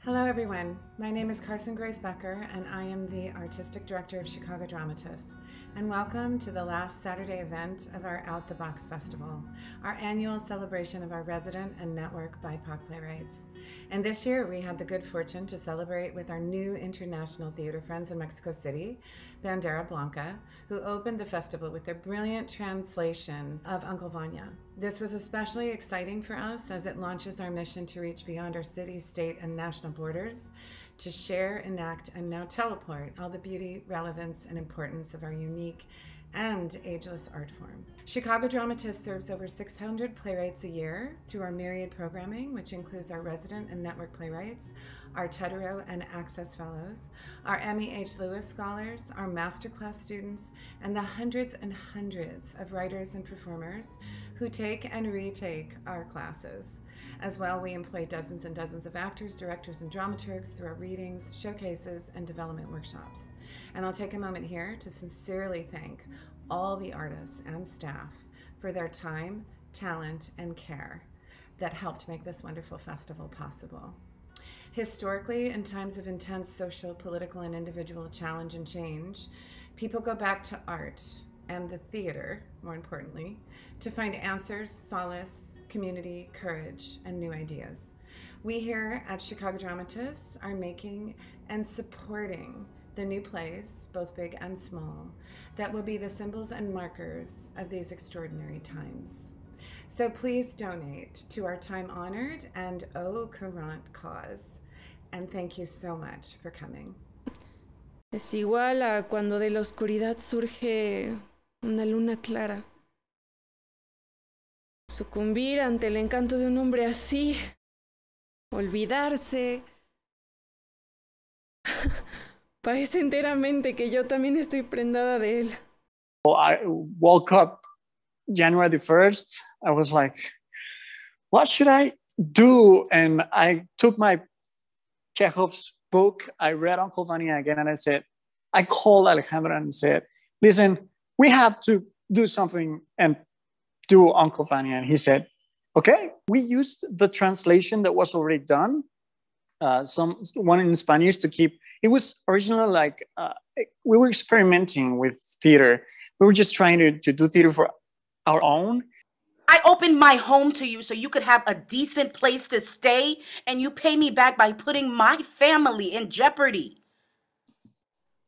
Hello everyone, my name is Carson Grace Becker and I am the Artistic Director of Chicago Dramatists. And welcome to the last Saturday event of our Out the Box Festival, our annual celebration of our resident and network BIPOC playwrights. And this year we had the good fortune to celebrate with our new international theater friends in Mexico City, Bandera, Blanca, who opened the festival with their brilliant translation of Uncle Vanya. This was especially exciting for us as it launches our mission to reach beyond our city, state, and national borders, to share, enact, and now teleport all the beauty, relevance, and importance of our unique and ageless art form. Chicago Dramatists serves over 600 playwrights a year through our myriad programming, which includes our resident and network playwrights, our Teymour and Access Fellows, our Emmy H. Lewis Scholars, our masterclass students, and the hundreds and hundreds of writers and performers who take and retake our classes. As well, we employ dozens and dozens of actors, directors, and dramaturgs through our readings, showcases, and development workshops. And I'll take a moment here to sincerely thank all the artists and staff for their time, talent, and care that helped make this wonderful festival possible. Historically, in times of intense social, political, and individual challenge and change, people go back to art and the theater, more importantly, to find answers, solace, community, courage, and new ideas. We here at Chicago Dramatists are making and supporting the new plays, both big and small, that will be the symbols and markers of these extraordinary times. So please donate to our time-honored and current cause. And thank you so much for coming. Es igual a cuando de la oscuridad surge una luna clara. Sucumbir ante el encanto de un hombre así, olvidarse. Parece enteramente que yo también estoy prendada de él. I woke up January the 1st. I was like, what should I do? And I took my Chekhov's book. I read Uncle Vanya again, and I called Alejandra and said, listen, we have to do something and do Uncle Vanya. And he said, okay. We used the translation that was already done, one in Spanish to keep. It was originally like, we were experimenting with theater. We were just trying to do theater for our own. I opened my home to you so you could have a decent place to stay, and you pay me back by putting my family in jeopardy.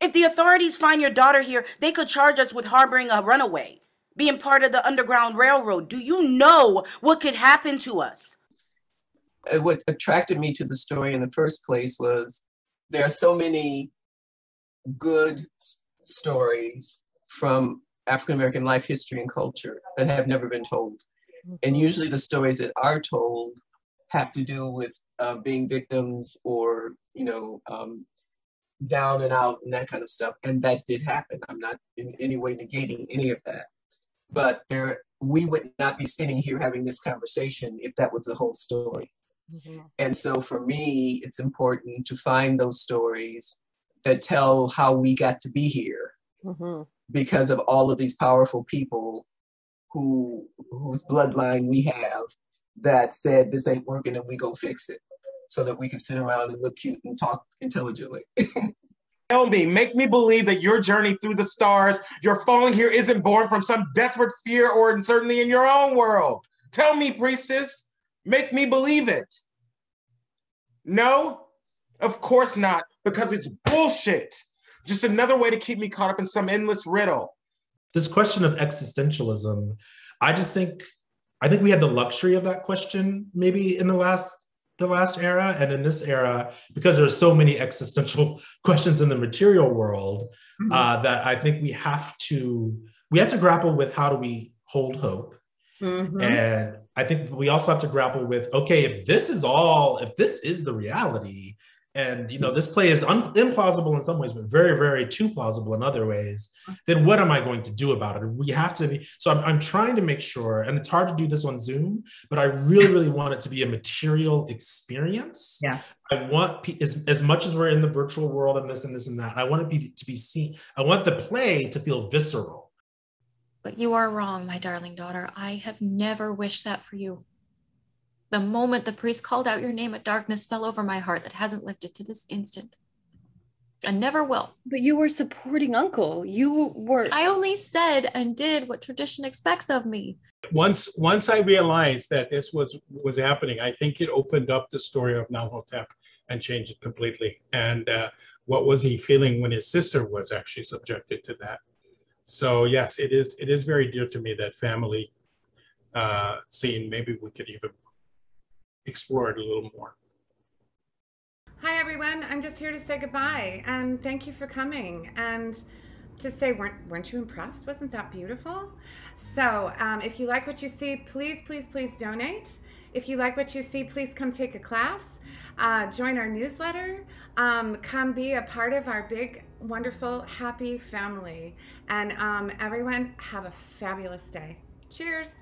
If the authorities find your daughter here, they could charge us with harboring a runaway, being part of the Underground Railroad. Do you know what could happen to us? What attracted me to the story in the first place was there are so many good stories from African-American life history and culture that have never been told. And usually the stories that are told have to do with being victims or, down and out and that kind of stuff. And that did happen. I'm not in any way negating any of that. But we would not be sitting here having this conversation if that was the whole story. Mm-hmm. And so for me, it's important to find those stories that tell how we got to be here. Mm-hmm. Because of all of these powerful people whose bloodline we have that said this ain't working and we go fix it so that we can sit around and look cute and talk intelligently. Tell me, make me believe that your journey through the stars, your falling here isn't born from some desperate fear or uncertainty in your own world. Tell me, priestess, make me believe it. No, of course not, because it's bullshit. Just another way to keep me caught up in some endless riddle. This question of existentialism, I think we had the luxury of that question maybe in the last era, and in this era, because there's so many existential questions in the material world, that I think we have to grapple with how do we hold hope. Mm-hmm. And I think we also have to grapple with, okay, if this is the reality, and this play is implausible in some ways, but very, very too plausible in other ways, then what am I going to do about it? We have to be, so I'm trying to make sure, and it's hard to do this on Zoom, but I really, really want it to be a material experience. Yeah. I want, as much as we're in the virtual world and this and that, I want it to be seen. I want the play to feel visceral. But you are wrong, my darling daughter. I have never wished that for you. The moment the priest called out your name, a darkness fell over my heart that hasn't lifted to this instant. And never will. But you were supporting Uncle. You were... I only said and did what tradition expects of me. Once I realized that this was happening, I think it opened up the story of Nahotep and changed it completely. And what was he feeling when his sister was actually subjected to that? So yes, it is very dear to me, that family scene. Maybe we could even explore it a little more. Hi everyone, I'm just here to say goodbye and thank you for coming, and to say, weren't you impressed? Wasn't that beautiful? So if you like what you see, please, please, please donate. If you like what you see, please come take a class, join our newsletter, come be a part of our big, wonderful, happy family. And everyone, have a fabulous day. Cheers.